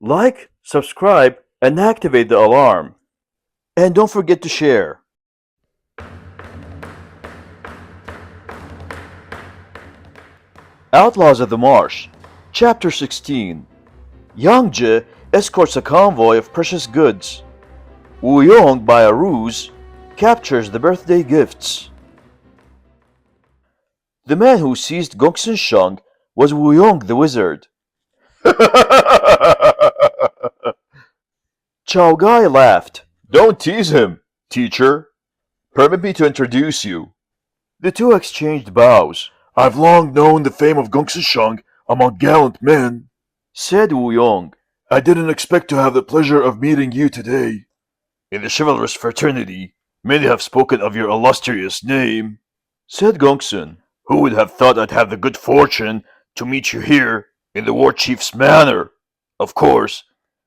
Like, subscribe, and activate the alarm. And don't forget to share. Outlaws of the Marsh, Chapter 16. Yangje escorts a convoy of precious goods. Wu Yong, by a ruse, captures the birthday gifts. The man who seized Gongsun Shang was Wu Yong the wizard. Chao Gai laughed. Don't tease him, teacher. Permit me to introduce you. The two exchanged bows. I've long known the fame of Gongsun Shang among gallant men, said Wu Yong. I didn't expect to have the pleasure of meeting you today. In the chivalrous fraternity, many have spoken of your illustrious name, said Gongsun. Who would have thought I'd have the good fortune to meet you here in the war chief's manor? Of course,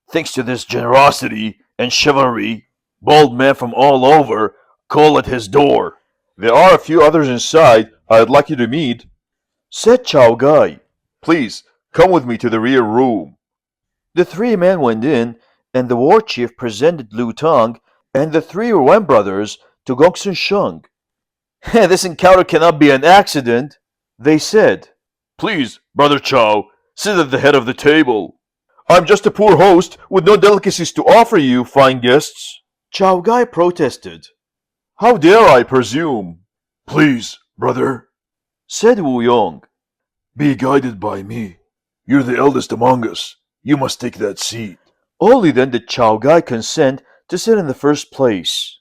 thanks to this generosity and chivalry, bold men from all over call at his door. There are a few others inside I'd like you to meet, said Chao Gai. Please, come with me to the rear room. The three men went in, and the war chief presented Liu Tang and the three Wen brothers to Gongsun Shang. This encounter cannot be an accident, they said. Please, Brother Chao, sit at the head of the table. I'm just a poor host with no delicacies to offer you, fine guests, Chao Gai protested. How dare I presume? Please, brother, said Wu Yong. Be guided by me. You're the eldest among us. You must take that seat. Only then did Chao Gai consent to sit in the first place.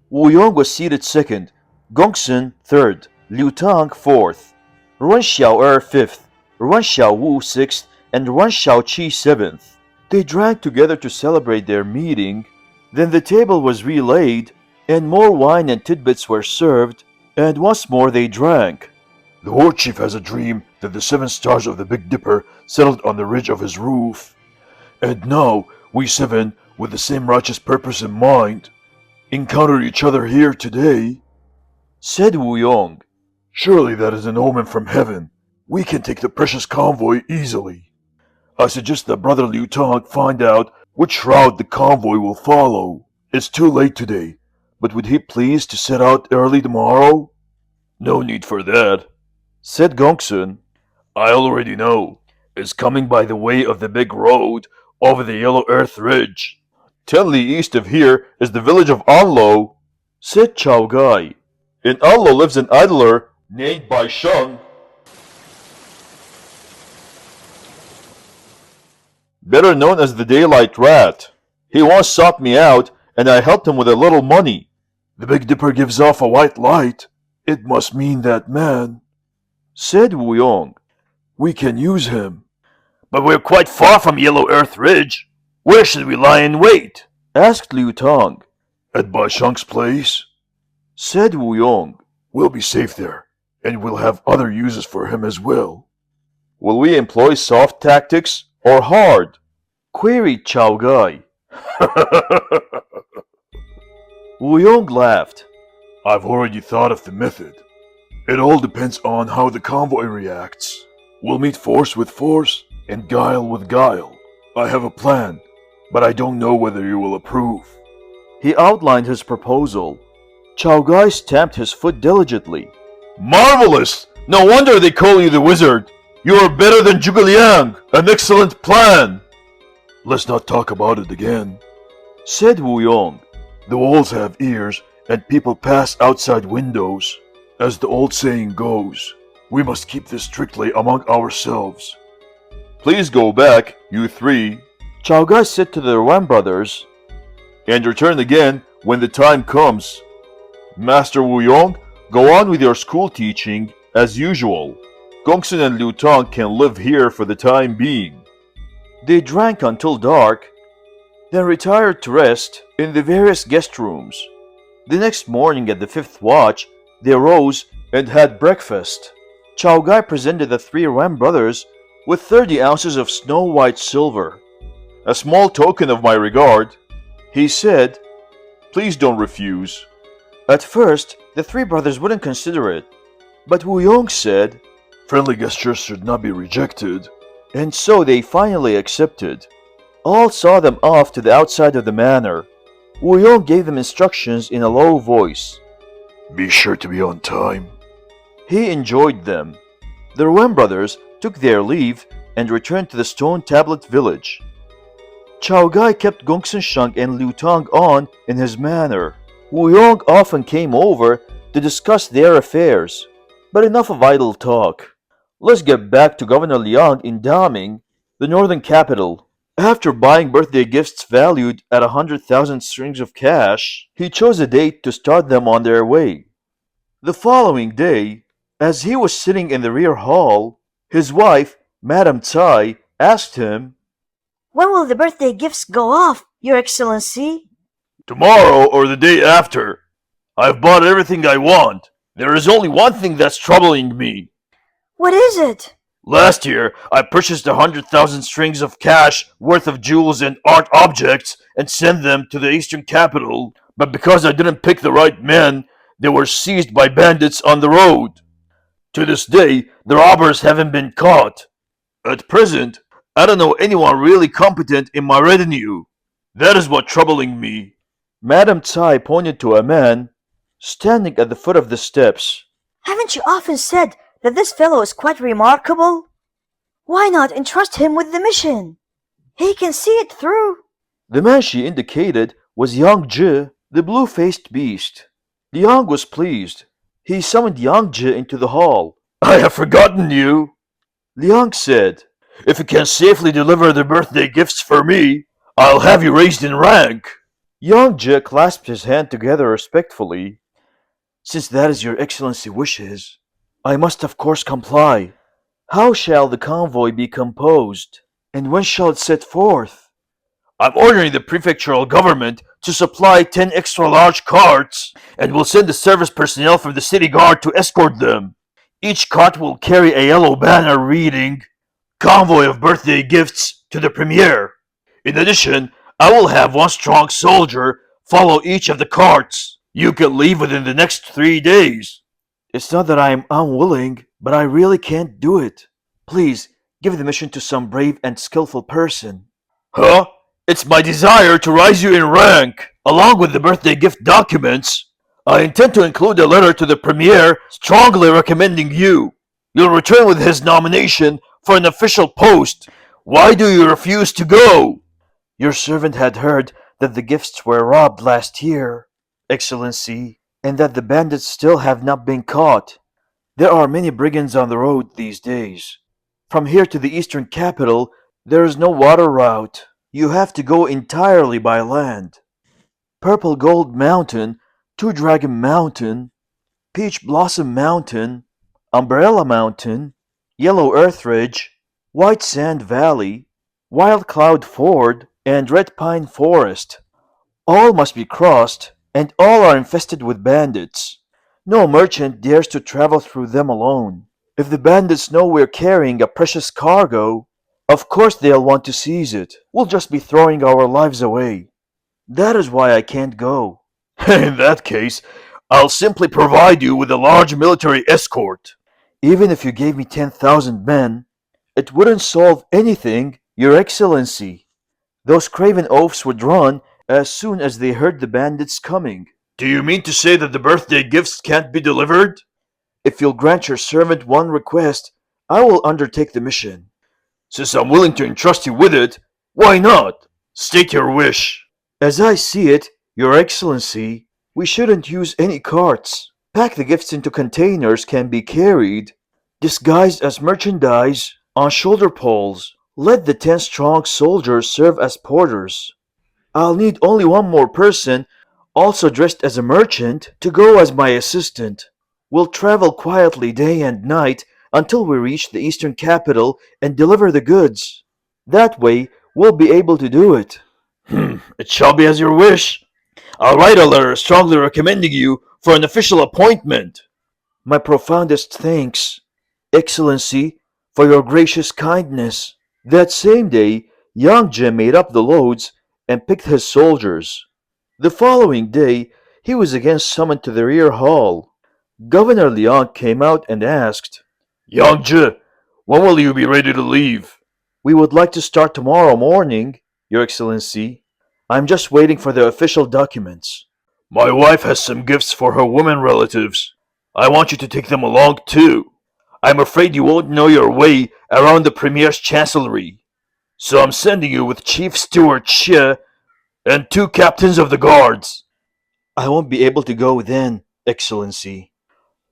Wu Yong was seated second, Gongsun third, Liu Tang fourth, Ruan Xiao'er fifth, Ruan Xiaowu sixth, and Ruan Xiaoqi seventh. They drank together to celebrate their meeting. Then the table was relaid, and more wine and tidbits were served, and once more they drank. The war chief has a dream that the 7 stars of the Big Dipper settled on the ridge of his roof. And now, we 7, with the same righteous purpose in mind, encounter each other here today, said Wu Yong. Surely that is an omen from heaven. We can take the precious convoy easily. I suggest that Brother Liu Tang find out which route the convoy will follow. It's too late today, but would he please to set out early tomorrow? No need for that, said Gongsun. I already know. It's coming by the way of the big road over the yellow earth ridge. 10 li east of here is the village of Anlo, said Chao Gai. In Anlo lives an idler named Bai Sheng, better known as the Daylight Rat. He once sought me out, and I helped him with a little money. The Big Dipper gives off a white light. It must mean that man, said Wu Yong. We can use him. But we're quite far from Yellow Earth Ridge. Where should we lie in wait? Asked Liu Tang. At Bai Sheng's place, said Wu Yong. We'll be safe there, and we'll have other uses for him as well. Will we employ soft tactics or hard? Queried Chao Gai. Wu Yong laughed. I've already thought of the method. It all depends on how the convoy reacts. We'll meet force with force and guile with guile. I have a plan, but I don't know whether you will approve. He outlined his proposal. Chao Gai stamped his foot diligently. Marvelous! No wonder they call you the wizard. You are better than Zhuge Liang. An excellent plan. Let's not talk about it again, said Wu Yong. The walls have ears, and people pass outside windows. As the old saying goes, we must keep this strictly among ourselves. Please go back, you 3, Chao Gai said to the Wen brothers, and return again when the time comes. Master Wu Yong, go on with your school teaching as usual. Gongsun and Liu Tang can live here for the time being. They drank until dark, then retired to rest in the various guest rooms. The next morning at the 5th watch, they rose and had breakfast. Chao Gai presented the 3 Wen brothers with 30 ounces of snow-white silver. A small token of my regard, he said. Please don't refuse. At first, the 3 brothers wouldn't consider it, but Wu Yong said, Friendly gestures should not be rejected. And so they finally accepted. All saw them off to the outside of the manor. Wu Yong gave them instructions in a low voice. Be sure to be on time. He enjoyed them. The Ruan brothers took their leave and returned to the stone tablet village. Chao Gai kept Gongsun Shang and Liu Tang on in his manor. Wu Yong often came over to discuss their affairs. But enough of idle talk. Let's get back to Governor Liang in Daming, the northern capital. After buying birthday gifts valued at 100,000 strings of cash, he chose a date to start them on their way. The following day, as he was sitting in the rear hall, his wife, Madame Tsai, asked him, When will the birthday gifts go off, Your Excellency? Tomorrow or the day after. I've bought everything I want. There is only one thing that's troubling me. What is it? Last year, I purchased 100,000 strings of cash worth of jewels and art objects and sent them to the eastern capital, but because I didn't pick the right men, they were seized by bandits on the road. To this day, the robbers haven't been caught. At present, I don't know anyone really competent in my retinue. That is what's troubling me. Madame Tsai pointed to a man standing at the foot of the steps. Haven't you often said that this fellow is quite remarkable? Why not entrust him with the mission? He can see it through. The man she indicated was Yang Zhi, the blue-faced beast. Liang was pleased. He summoned Yang Zhi into the hall. I have forgotten you. Liang said, If you can safely deliver the birthday gifts for me, I'll have you raised in rank. Yang Zhi clasped his hand together respectfully. Since that is your excellency wishes, I must of course comply. How shall the convoy be composed? And when shall it set forth? I'm ordering the prefectural government to supply 10 extra large carts, and will send the service personnel from the city guard to escort them. Each cart will carry a yellow banner reading, Convoy of Birthday Gifts to the Premier. In addition, I will have one strong soldier follow each of the carts. You can leave within the next 3 days. It's not that I am unwilling, but I really can't do it. Please, give the mission to some brave and skillful person. Huh? It's my desire to rise you in rank. Along with the birthday gift documents, I intend to include a letter to the Premier strongly recommending you. You'll return with his nomination for an official post. Why do you refuse to go? Your servant had heard that the gifts were robbed last year, Excellency, and that the bandits still have not been caught. There are many brigands on the road these days. From here to the eastern capital, there is no water route. You have to go entirely by land. Purple Gold Mountain, Two Dragon Mountain, Peach Blossom Mountain, Umbrella Mountain, Yellow Earth Ridge, White Sand Valley, Wild Cloud Ford, and Red Pine Forest. All must be crossed, and all are infested with bandits. No merchant dares to travel through them alone. If the bandits know we're carrying a precious cargo, of course they'll want to seize it. We'll just be throwing our lives away. That is why I can't go. In that case, I'll simply provide you with a large military escort. Even if you gave me 10,000 men, it wouldn't solve anything, Your Excellency. Those craven oafs would run as soon as they heard the bandits coming. Do you mean to say that the birthday gifts can't be delivered? If you'll grant your servant one request, I will undertake the mission. Since I'm willing to entrust you with it, why not? State your wish. As I see it, Your Excellency, we shouldn't use any carts. Pack the gifts into containers can be carried, disguised as merchandise, on shoulder poles. Let the 10 strong soldiers serve as porters. I'll need only one more person, also dressed as a merchant, to go as my assistant. We'll travel quietly day and night until we reach the eastern capital and deliver the goods. That way, we'll be able to do it. It shall be as your wish. I'll write a letter strongly recommending you for an official appointment. My profoundest thanks, Excellency, for your gracious kindness. That same day, Yang Zhi made up the loads and picked his soldiers. The following day, he was again summoned to the rear hall. Governor Liang came out and asked, Yang Zhi, when will you be ready to leave? We would like to start tomorrow morning, Your Excellency. I'm just waiting for the official documents. My wife has some gifts for her women relatives. I want you to take them along too. I'm afraid you won't know your way around the Premier's chancellery. So I'm sending you with Chief Steward Xie and 2 captains of the guards. I won't be able to go then, Excellency.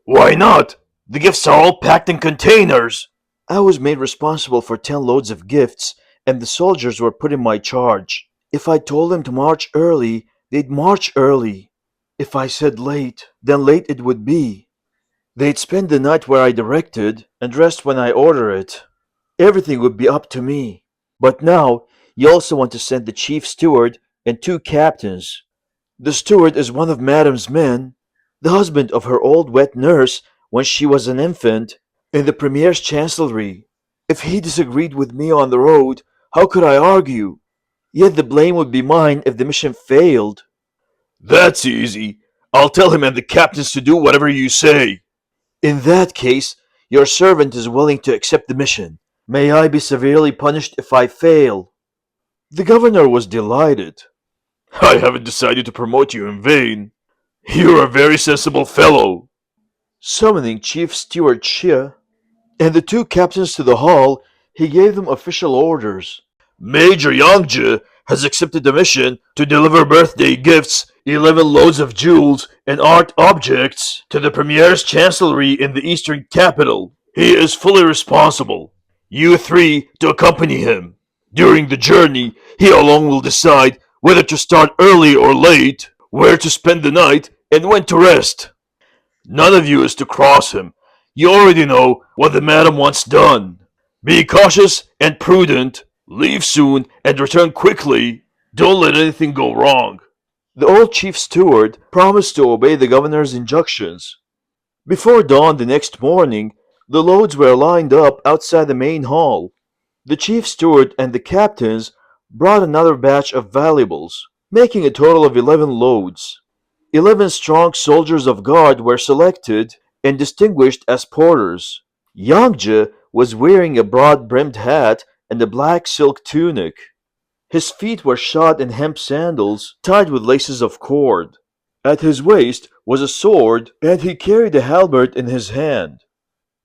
Why not? The gifts are all packed in containers. I was made responsible for 10 loads of gifts, and the soldiers were put in my charge. If I told them to march early, they'd march early. If I said late, then late it would be. They'd spend the night where I directed and rest when I order it. Everything would be up to me. But now, you also want to send the chief steward and 2 captains. The steward is one of Madam's men, the husband of her old wet nurse when she was an infant, in the Premier's chancellery. If he disagreed with me on the road, how could I argue? Yet the blame would be mine if the mission failed. That's easy. I'll tell him and the captains to do whatever you say. In that case, your servant is willing to accept the mission. May I be severely punished if I fail? The governor was delighted. I haven't decided to promote you in vain. You're a very sensible fellow. Summoning Chief Steward Xie and the 2 captains to the hall, he gave them official orders. Major Yangzhe has accepted the mission to deliver birthday gifts, 11 loads of jewels, and art objects to the Premier's chancellery in the eastern capital. He is fully responsible. You 3 to accompany him. During the journey, he alone will decide whether to start early or late, where to spend the night, and when to rest. None of you is to cross him. You already know what the madam wants done. Be cautious and prudent. Leave soon and return quickly. Don't let anything go wrong. The old chief steward promised to obey the governor's injunctions. Before dawn the next morning, the loads were lined up outside the main hall. The chief steward and the captains brought another batch of valuables, making a total of 11 loads. 11 strong soldiers of guard were selected and distinguished as porters. Yangzhe was wearing a broad-brimmed hat and a black silk tunic. His feet were shod in hemp sandals tied with laces of cord. At his waist was a sword, and he carried a halberd in his hand.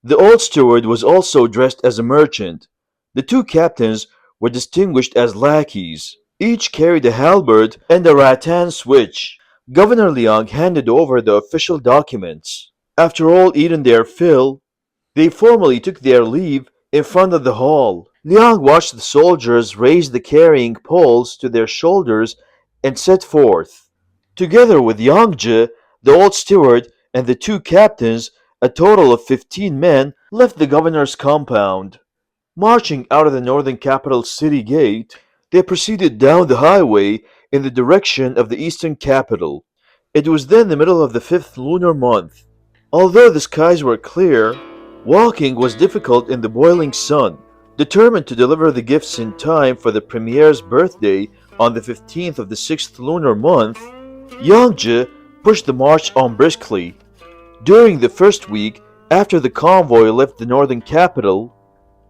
The old steward was also dressed as a merchant. The 2 captains were distinguished as lackeys. Each carried a halberd and a rattan switch. Governor Liang handed over the official documents. After all eaten their fill, they formally took their leave in front of the hall. Liang watched the soldiers raise the carrying poles to their shoulders and set forth. Together with Yangzhe, the old steward, and the 2 captains, a total of 15 men left the governor's compound. Marching out of the northern capital city gate, they proceeded down the highway in the direction of the eastern capital. It was then the middle of the 5th lunar month. Although the skies were clear, walking was difficult in the boiling sun. Determined to deliver the gifts in time for the Premier's birthday on the 15th of the 6th lunar month, Yangzhe pushed the march on briskly. During the first week after the convoy left the northern capital,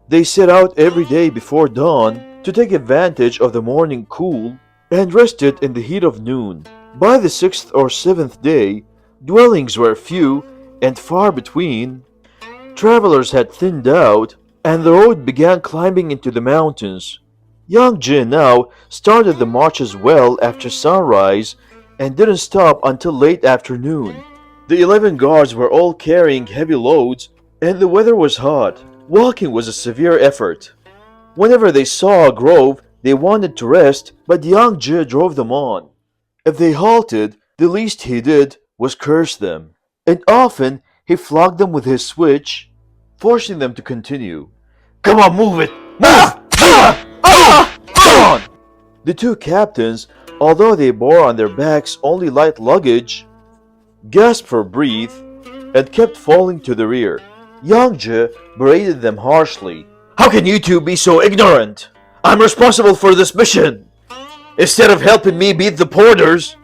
they set out every day before dawn to take advantage of the morning cool and rested in the heat of noon. By the 6th or 7th day, dwellings were few and far between. Travelers had thinned out, and the road began climbing into the mountains. Yangzhe now started the march as well after sunrise and didn't stop until late afternoon. The 11 guards were all carrying heavy loads, and the weather was hot. Walking was a severe effort. Whenever they saw a grove, they wanted to rest, but Yangzhe drove them on. If they halted, the least he did was curse them, and often he flogged them with his switch, forcing them to continue. Come on, move it! Move! Come on! The 2 captains, although they bore on their backs only light luggage, gasped for breath and kept falling to the rear. Yangzhe berated them harshly. How can you 2 be so ignorant? I'm responsible for this mission. Instead of helping me beat the porters,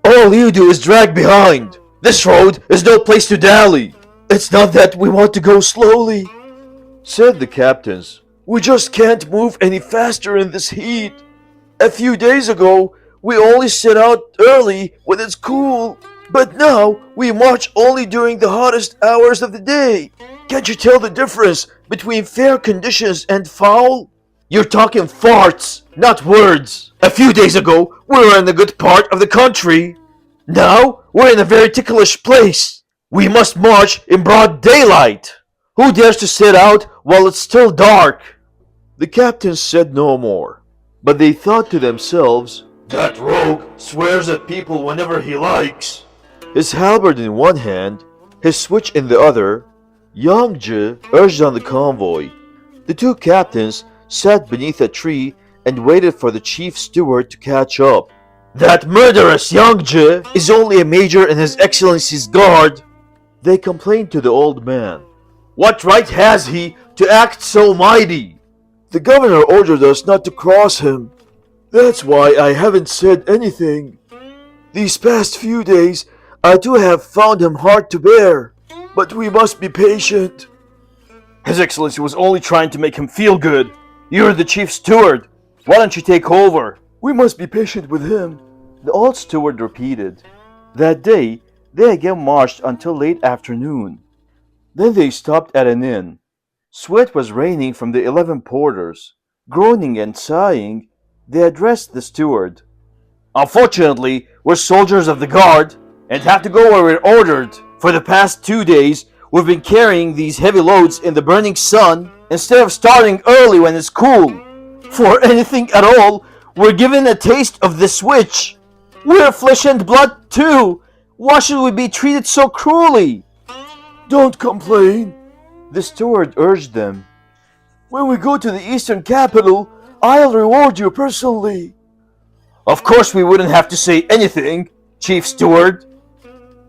all you do is drag behind. This road is no place to dally. It's not that we want to go slowly, said the captains. We just can't move any faster in this heat. A few days ago, we only set out early when it's cool, but now we march only during the hottest hours of the day. Can't you tell the difference between fair conditions and foul? You're talking farts, not words. A few days ago, we were in the good part of the country. Now, we're in a very ticklish place. We must march in broad daylight. Who dares to set out while it's still dark? The captains said no more, but they thought to themselves, That rogue swears at people whenever he likes. his halberd in one hand, his switch in the other, Yang Zhi urged on the convoy. The two captains sat beneath a tree and waited for the chief steward to catch up. That murderous Yang Zhi is only a major in His Excellency's guard, they complained to the old man. What right has he to act so mighty? The governor ordered us not to cross him. That's why I haven't said anything. These past few days, I too have found him hard to bear, but we must be patient. His Excellency was only trying to make him feel good. You're the chief steward. Why don't you take over? We must be patient with him, the old steward repeated. That day, they again marched until late afternoon. Then they stopped at an inn. Sweat was raining from the 11 porters. Groaning and sighing, they addressed the steward. Unfortunately, we're soldiers of the guard and have to go where we're ordered. For the past 2 days, we've been carrying these heavy loads in the burning sun instead of starting early when it's cool. For anything at all, we're given a taste of the switch. We're flesh and blood too. Why should we be treated so cruelly? Don't complain, the steward urged them. When we go to the eastern capital, I'll reward you personally. Of course we wouldn't have to say anything, Chief Steward,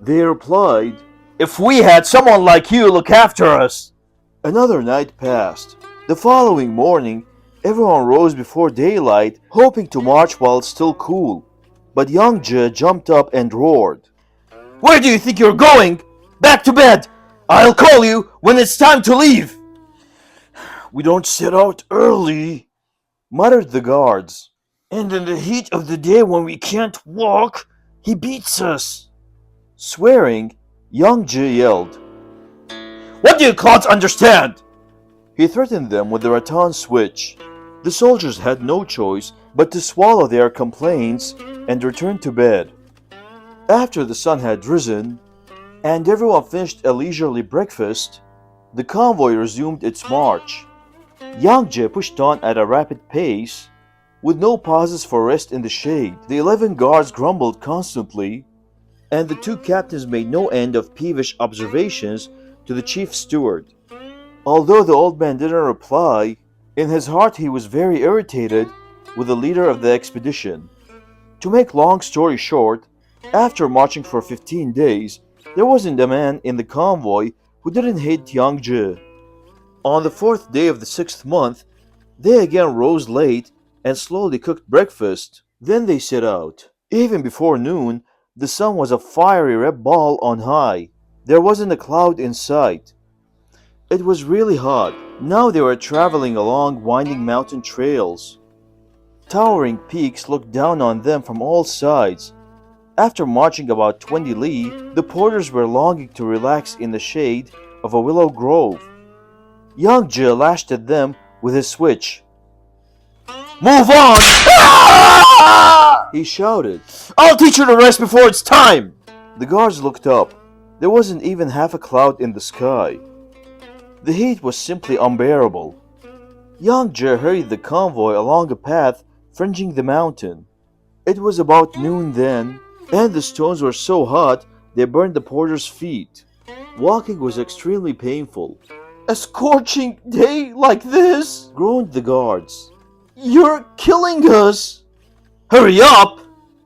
they replied, if we had someone like you look after us. Another night passed. The following morning, everyone rose before daylight, hoping to march while it's still cool. But Yang Zhi jumped up and roared. Where do you think you're going? Back to bed! I'll call you when it's time to leave! We don't set out early, muttered the guards. And in the heat of the day when we can't walk, he beats us. Swearing, Yang Zhi yelled, What do you clods understand? He threatened them with the rattan switch. The soldiers had no choice but to swallow their complaints and return to bed. After the sun had risen, and everyone finished a leisurely breakfast, the convoy resumed its march. Yang Zhi pushed on at a rapid pace, with no pauses for rest in the shade. The 11 guards grumbled constantly, and the two captains made no end of peevish observations to the chief steward. Although the old man didn't reply, in his heart he was very irritated with the leader of the expedition. To make long story short, after marching for 15 days, there wasn't a man in the convoy who didn't hate Yang Zhi. On the 4th day of the 6th month, they again rose late and slowly cooked breakfast. Then they set out. Even before noon, the sun was a fiery red ball on high. There wasn't a cloud in sight. It was really hot. Now they were traveling along winding mountain trails. Towering peaks looked down on them from all sides. After marching about 20 li, the porters were longing to relax in the shade of a willow grove. Yang Zhi lashed at them with his switch. Move on! He shouted. I'll teach you to rest before it's time! The guards looked up. There wasn't even half a cloud in the sky. The heat was simply unbearable. Yang Zhi hurried the convoy along a path fringing the mountain. It was about noon then, and the stones were so hot they burned the porters' feet. Walking was extremely painful. A scorching day like this? Groaned the guards. You're killing us! Hurry up!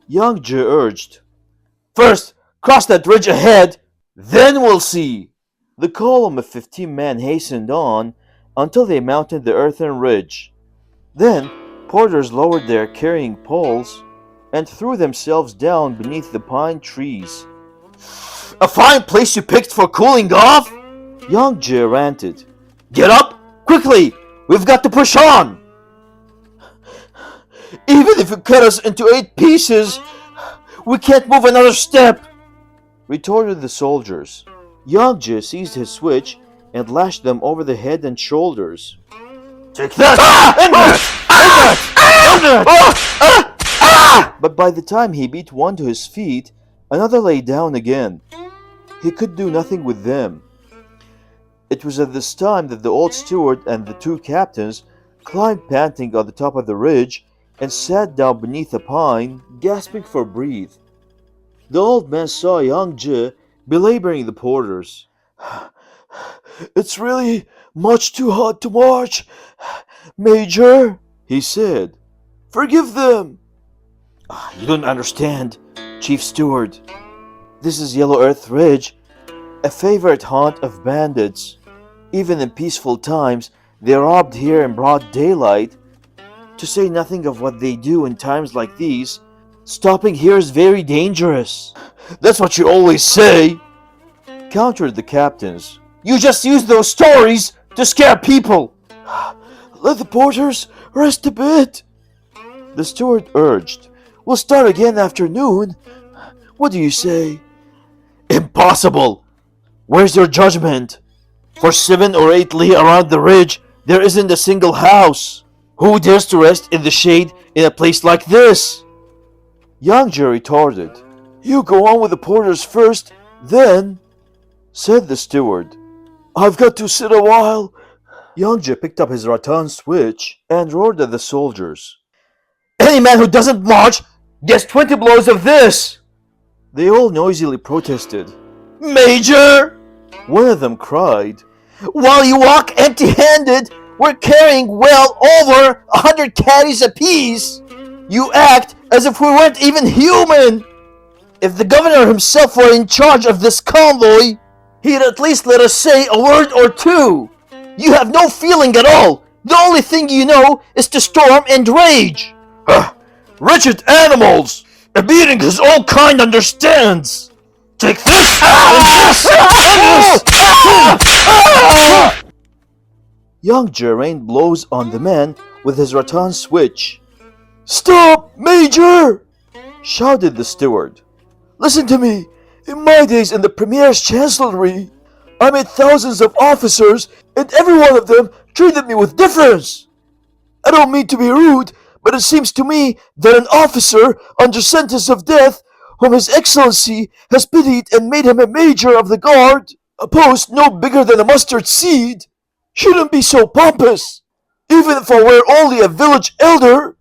Yang Zhi urged. First, cross that ridge ahead, then we'll see. The column of 15 men hastened on until they mounted the earthen ridge. Then, porters lowered their carrying poles and threw themselves down beneath the pine trees. A fine place you picked for cooling off? Yang Zhi ranted. Get up! Quickly! We've got to push on! Even if you cut us into 8 pieces, we can't move another step, retorted the soldiers. Yangji seized his switch and lashed them over the head and shoulders. Take that! And that! But by the time he beat one to his feet, another lay down again. He could do nothing with them. It was at this time that the old steward and the 2 captains climbed panting on the top of the ridge and sat down beneath a pine, gasping for breath. The old man saw Yang Zhi belaboring the porters. It's really much too hot to march, Major, he said. Forgive them. You don't understand, Chief Steward. This is Yellow Earth Ridge, a favorite haunt of bandits. Even in peaceful times, they are robbed here in broad daylight. To say nothing of what they do in times like these, stopping here is very dangerous. That's what you always say, countered the captains. You just use those stories to scare people. Let the porters rest a bit, the steward urged. We'll start again after noon. What do you say? Impossible. Where's your judgment? For 7 or 8 li around the ridge, there isn't a single house. Who dares to rest in the shade in a place like this? Yangji retorted. You go on with the porters first, then, said the steward. I've got to sit a while. Yangji picked up his rattan switch and roared at the soldiers. Any man who doesn't march gets 20 blows of this! They all noisily protested. Major! One of them cried. While you walk empty-handed, we're carrying well over 100 caddies apiece. You act as if we weren't even human. If the governor himself were in charge of this convoy, he'd at least let us say a word or two. You have no feeling at all. The only thing you know is to storm and rage. Wretched animals! A beating his own kind understands. Take this! Yangji rained blows on the man with his rattan switch. Stop, Major! Shouted the steward. Listen to me. In my days in the Premier's Chancellery, I met thousands of officers, and every one of them treated me with difference. I don't mean to be rude, but it seems to me that an officer under sentence of death, whom His Excellency has pitied and made him a major of the guard, a post no bigger than a mustard seed, shouldn't be so pompous, even if I were only a village elder.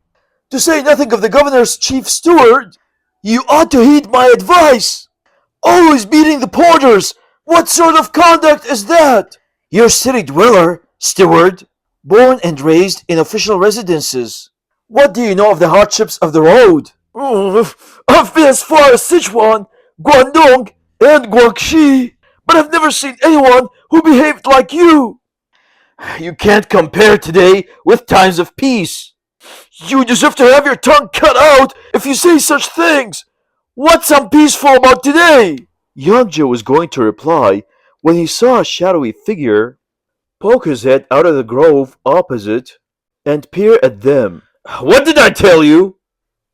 To say nothing of the governor's chief steward, you ought to heed my advice. Always beating the porters. What sort of conduct is that? You're city dweller, steward, born and raised in official residences. What do you know of the hardships of the road? I've been as far as Sichuan, Guangdong, and Guangxi, but I've never seen anyone who behaved like you. You can't compare today with times of peace. You deserve to have your tongue cut out if you say such things. What's unpeaceful about today? Yangji was going to reply when he saw a shadowy figure poke his head out of the grove opposite and peer at them. What did I tell you?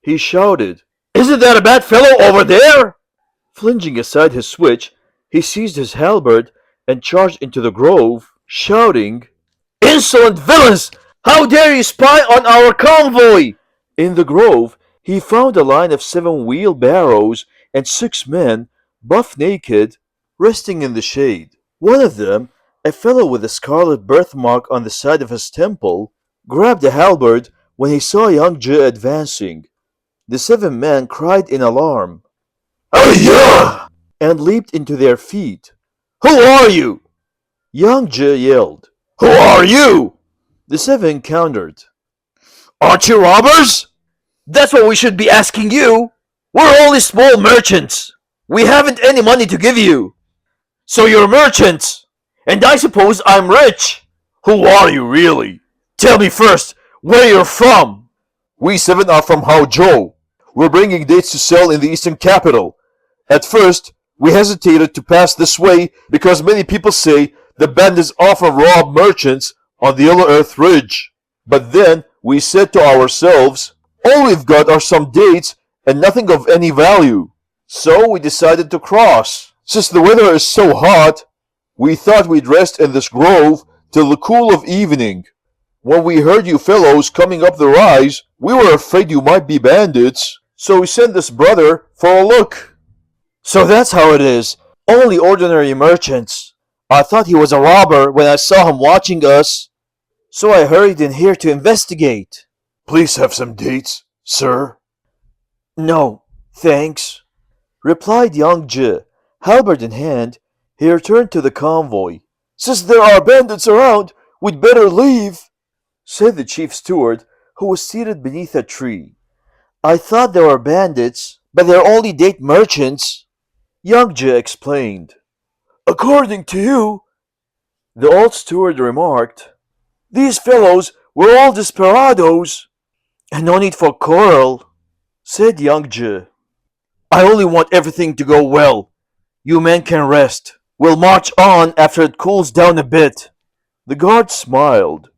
He shouted. Isn't that a bad fellow over there? Flinging aside his switch, he seized his halberd and charged into the grove, shouting, Insolent villains! How dare you spy on our convoy? In the grove, he found a line of 7 wheelbarrows and 6 men, buff naked, resting in the shade. One of them, a fellow with a scarlet birthmark on the side of his temple, grabbed a halberd when he saw Yangji advancing. The 7 men cried in alarm, Ayah! and leaped into their feet. Who are you? Yangji yelled. Who are you? The 7 countered. Aren't you robbers? That's what we should be asking you. We're only small merchants. We haven't any money to give you. So you're merchants. And I suppose I'm rich. Who are you really? Tell me first where you're from. We 7 are from Haozhou. We're bringing dates to sell in the eastern capital. At first, we hesitated to pass this way because many people say the bandits often rob merchants on the Yellow Earth Ridge. But then we said to ourselves, All we've got are some dates and nothing of any value. So we decided to cross. Since the weather is so hot, we thought we'd rest in this grove till the cool of evening. When we heard you fellows coming up the rise, we were afraid you might be bandits, so we sent this brother for a look. So that's how it is. Only ordinary merchants. I thought he was a robber when I saw him watching us, so I hurried in here to investigate. Please have some dates, sir. No, thanks, replied Young Je. Halberd in hand, he returned to the convoy. Since there are bandits around, we'd better leave, said the chief steward, who was seated beneath a tree. I thought there were bandits, but they're only date merchants, Young Je explained. According to you, the old steward remarked, these fellows were all desperados. And no need for quarrel, said Young Je. I only want everything to go well. You men can rest. We'll march on after it cools down a bit. The guard smiled.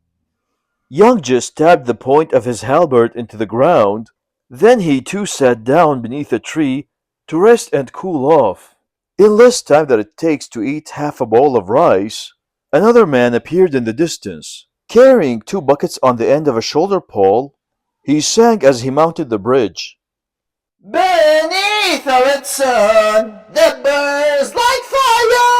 Young Je stabbed the point of his halberd into the ground. Then he too sat down beneath a tree to rest and cool off. In less time than it takes to eat half a bowl of rice, another man appeared in the distance, carrying 2 buckets on the end of a shoulder pole. He sang as he mounted the bridge. Beneath our sun that burns like fire,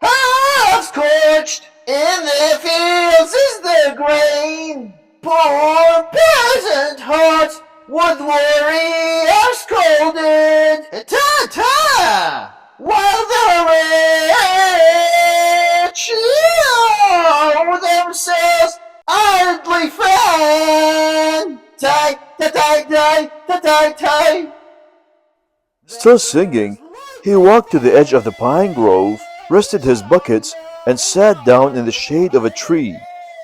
half scorched in the fields is the grain. Poor peasant hearts would worry are scolded. Ta-ta! While the rich show themselves idly fan. Tie, tie, tie, tie, tie, tie. Still singing, he walked to the edge of the pine grove, rested his buckets, and sat down in the shade of a tree.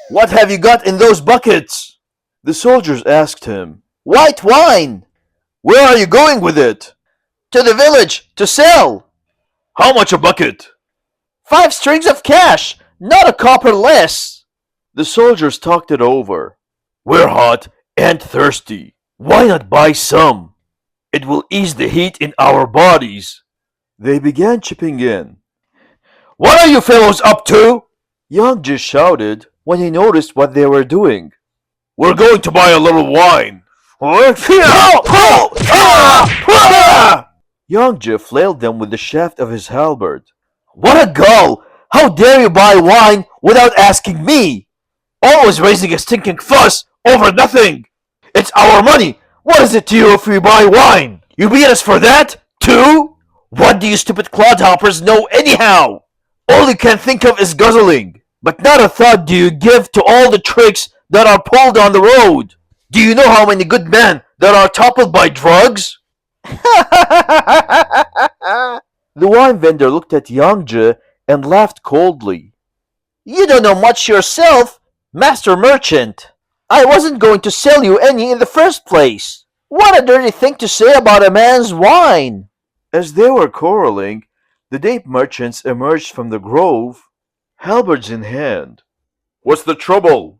What have you got in those buckets? The soldiers asked him. White wine. Where are you going with it? To the village, to sell. How much a bucket? 5 strings of cash, not a copper less. The soldiers talked it over. We're hot and thirsty. Why not buy some? It will ease the heat in our bodies. They began chipping in. What are you fellows up to? Young just shouted when he noticed what they were doing. We're going to buy a little wine. Young Je flailed them with the shaft of his halberd. What a gull! How dare you buy wine without asking me? Always raising a stinking fuss over nothing. It's our money. What is it to you if we buy wine? You beat us for that, too? What do you stupid clodhoppers know anyhow? All you can think of is guzzling. But not a thought do you give to all the tricks that are pulled on the road. Do you know how many good men that are toppled by drugs? The wine vendor looked at Young Je and laughed coldly. You don't know much yourself, master merchant. I wasn't going to sell you any in the first place. What a dirty thing to say about a man's wine. As they were quarreling, the date merchants emerged from the grove, halberds in hand. What's the trouble?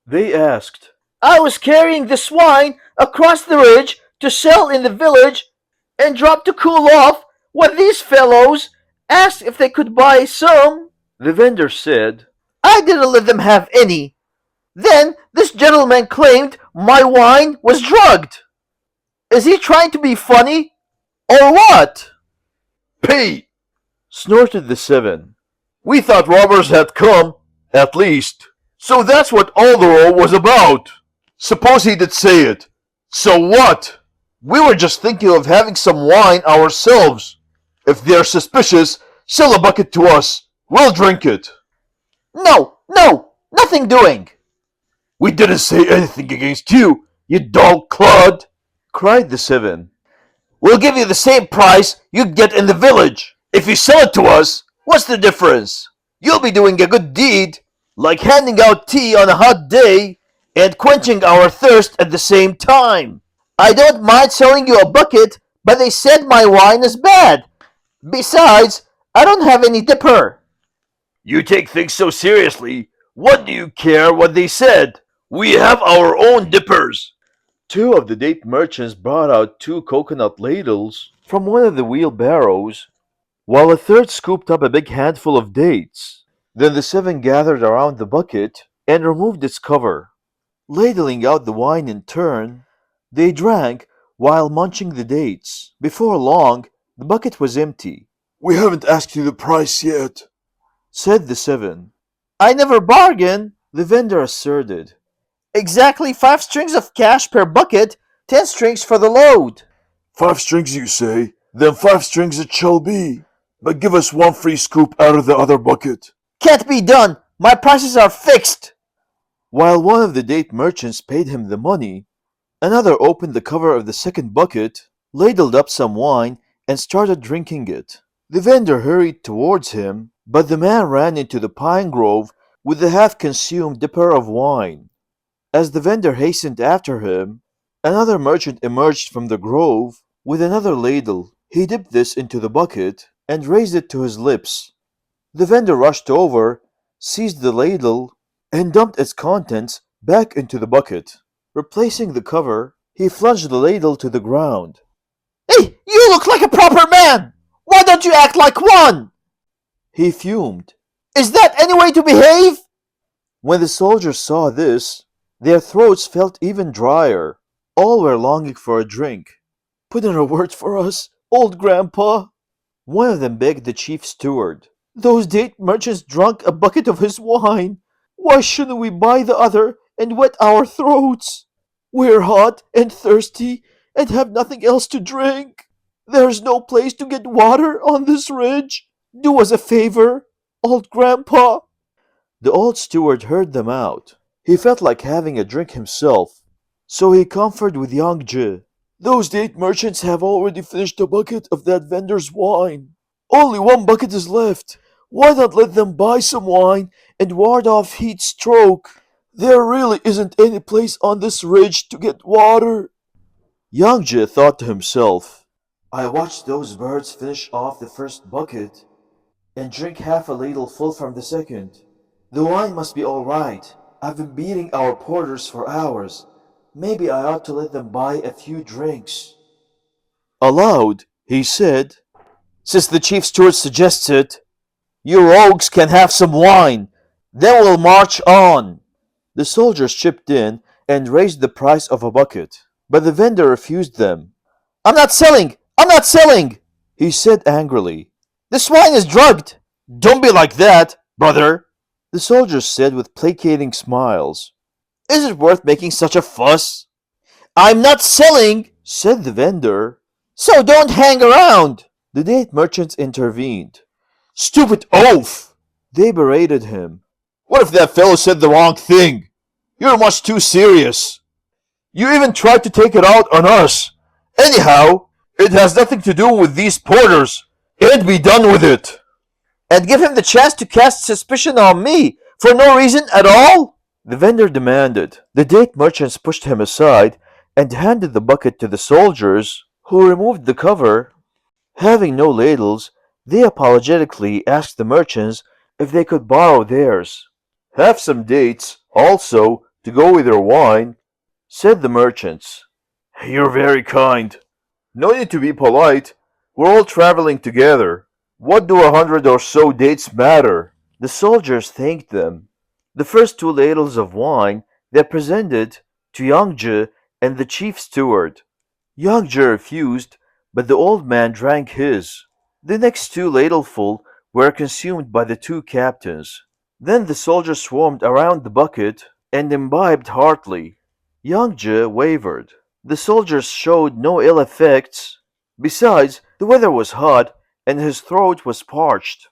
They asked. I was carrying this wine across the ridge to sell in the village and dropped to cool off when these fellows asked if they could buy some. The vendor said, I didn't let them have any. Then this gentleman claimed my wine was drugged. Is he trying to be funny? Or what? Pete! Snorted the 7. We thought robbers had come, at least. So that's what all the row was about. Suppose he did say it. So what? We were just thinking of having some wine ourselves. If they're suspicious, sell a bucket to us. We'll drink it. No, nothing doing. We didn't say anything against you, you dull clod, cried the 7. We'll give you the same price you'd get in the village. If you sell it to us, what's the difference? You'll be doing a good deed, like handing out tea on a hot day and quenching our thirst at the same time. I don't mind selling you a bucket, but they said my wine is bad. Besides, I don't have any dipper. You take things so seriously. What do you care what they said? We have our own dippers. Two of the date merchants brought out two coconut ladles from one of the wheelbarrows, while a third scooped up a big handful of dates. Then the seven gathered around the bucket and removed its cover. Ladling out the wine in turn, they drank while munching the dates. Before long, the bucket was empty. We haven't asked you the price yet, Said the seven. I never bargain, the vendor asserted. Exactly 5 strings of cash per bucket, 10 strings for the load. 5 strings you say? Then 5 strings it shall be. But give us one free scoop out of the other bucket. Can't be done. My prices are fixed. While one of the date merchants paid him the money, another opened the cover of the second bucket, ladled up some wine, and started drinking it. The vendor hurried towards him, but the man ran into the pine grove with the half-consumed dipper of wine. As the vendor hastened after him, another merchant emerged from the grove with another ladle. He dipped this into the bucket and raised it to his lips. The vendor rushed over, seized the ladle, and dumped its contents back into the bucket. Replacing the cover, he flunged the ladle to the ground. Hey, you look like a proper man! Why don't you act like one? He fumed. Is that any way to behave? When the soldiers saw this, their throats felt even drier. All were longing for a drink. Put in a word for us, old grandpa. One of them begged the chief steward. Those date merchants drank a bucket of his wine. Why shouldn't we buy the other and wet our throats? We're hot and thirsty and have nothing else to drink. There's no place to get water on this ridge. Do us a favor, old grandpa. The old steward heard them out. He felt like having a drink himself, so he comforted with young Je. Those date merchants have already finished a bucket of that vendor's wine. Only one bucket is left. Why not let them buy some wine and ward off heat stroke? There really isn't any place on this ridge to get water. Young Je thought to himself, I watched those birds finish off the first bucket and drink half a ladle full from the second. The wine must be all right. I've been beating our porters for hours. Maybe I ought to let them buy a few drinks. Aloud, he said, since the chief steward suggests it, you rogues can have some wine. Then we'll march on. The soldiers chipped in and raised the price of a bucket, but the vendor refused them. I'm not selling! I'm not selling! He said angrily. This wine is drugged. Don't be like that, brother, the soldiers said with placating smiles. Is it worth making such a fuss? I'm not selling, said the vendor. So don't hang around. The date merchants intervened. Stupid oaf! They berated him. What if that fellow said the wrong thing? You're much too serious. You even tried to take it out on us. Anyhow, it has nothing to do with these porters. And be done with it. And give him the chance to cast suspicion on me for no reason at all? The vendor demanded. The date merchants pushed him aside and handed the bucket to the soldiers, who removed the cover. Having no ladles, they apologetically asked the merchants if they could borrow theirs. Have some dates, also, to go with your wine, said the merchants. You're very kind. No need to be polite. We're all traveling together. What do 100 or so dates matter? The soldiers thanked them. The first 2 ladles of wine they presented to Young Je and the chief steward. Young Je refused, but the old man drank his. The next 2 ladlefuls were consumed by the 2 captains. Then the soldiers swarmed around the bucket and imbibed heartily. Young Je wavered. The soldiers showed no ill effects. Besides, the weather was hot and his throat was parched.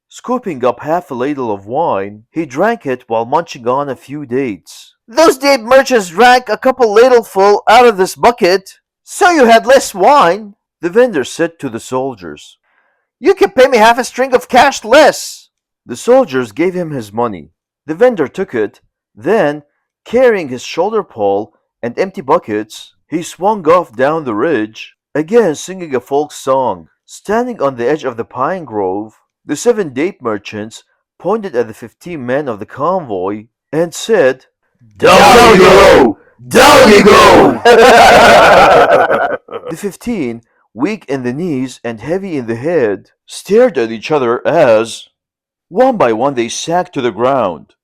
Scooping up half a ladle of wine, he drank it while munching on a few dates. Those date merchants drank a couple ladleful out of this bucket, so you had less wine, the vendor said to the soldiers. You can pay me half a string of cash less. The soldiers gave him his money. The vendor took it. Then, carrying his shoulder pole and empty buckets, he swung off down the ridge, again singing a folk song. Standing on the edge of the pine grove, the 7 date merchants pointed at the 15 men of the convoy, and said, Down you go! Down you go! The 15, weak in the knees and heavy in the head, stared at each other as, one by one, they sank to the ground.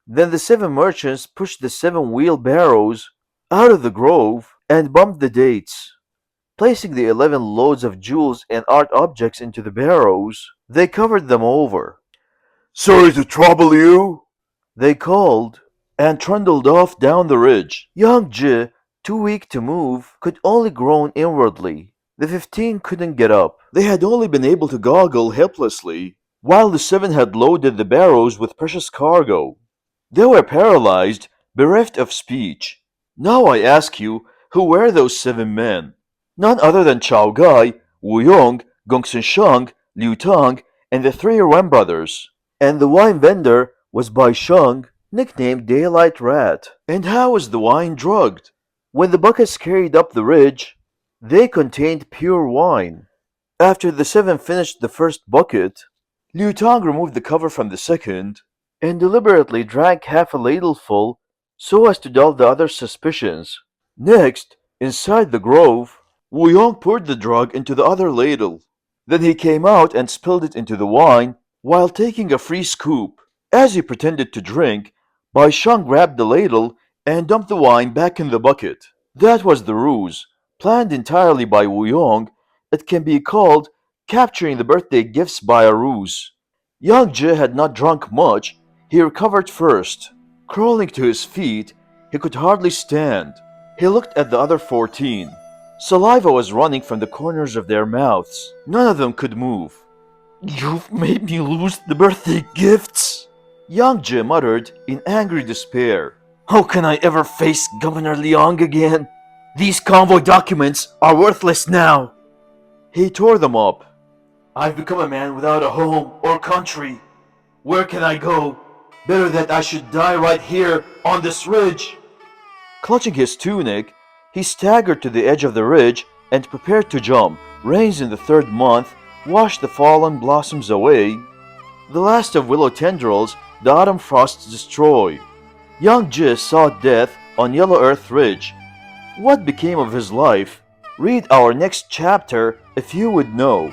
Then the 7 merchants pushed the 7 wheelbarrows out of the grove and bumped the dates. Placing the 11 loads of jewels and art objects into the barrows, they covered them over. Sorry to trouble you, they called, and trundled off down the ridge. Young Ji, too weak to move, could only groan inwardly. The 15 couldn't get up. They had only been able to goggle helplessly, while the 7 had loaded the barrows with precious cargo. They were paralyzed, bereft of speech. Now I ask you, who were those 7 men? None other than Chao Gai, Wu Yong, Gongsun Sheng, Liu Tang, and the 3 Yuan brothers. And the wine vendor was Bai Sheng, nicknamed Daylight Rat. And how was the wine drugged? When the buckets carried up the ridge, they contained pure wine. After the 7 finished the first bucket, Liu Tang removed the cover from the second, and deliberately drank half a ladleful so as to dull the other's suspicions. Next, inside the grove, Wu Yong poured the drug into the other ladle. Then he came out and spilled it into the wine while taking a free scoop. As he pretended to drink, Bai Sheng grabbed the ladle and dumped the wine back in the bucket. That was the ruse, planned entirely by Wu Yong. It can be called capturing the birthday gifts by a ruse. Young Ji had not drunk much. He recovered first. Crawling to his feet, he could hardly stand. He looked at the other 14. Saliva was running from the corners of their mouths. None of them could move. "You've made me lose the birthday gifts," Yang Ji muttered in angry despair. "How can I ever face Governor Liang again? These convoy documents are worthless now." He tore them up. "I've become a man without a home or country. Where can I go? Better that I should die right here on this ridge." Clutching his tunic, he staggered to the edge of the ridge and prepared to jump. Rains in the 3rd month washed the fallen blossoms away. The last of willow tendrils the autumn frosts destroy. Young Ji saw death on Yellow Earth Ridge. What became of his life? Read our next chapter if you would know.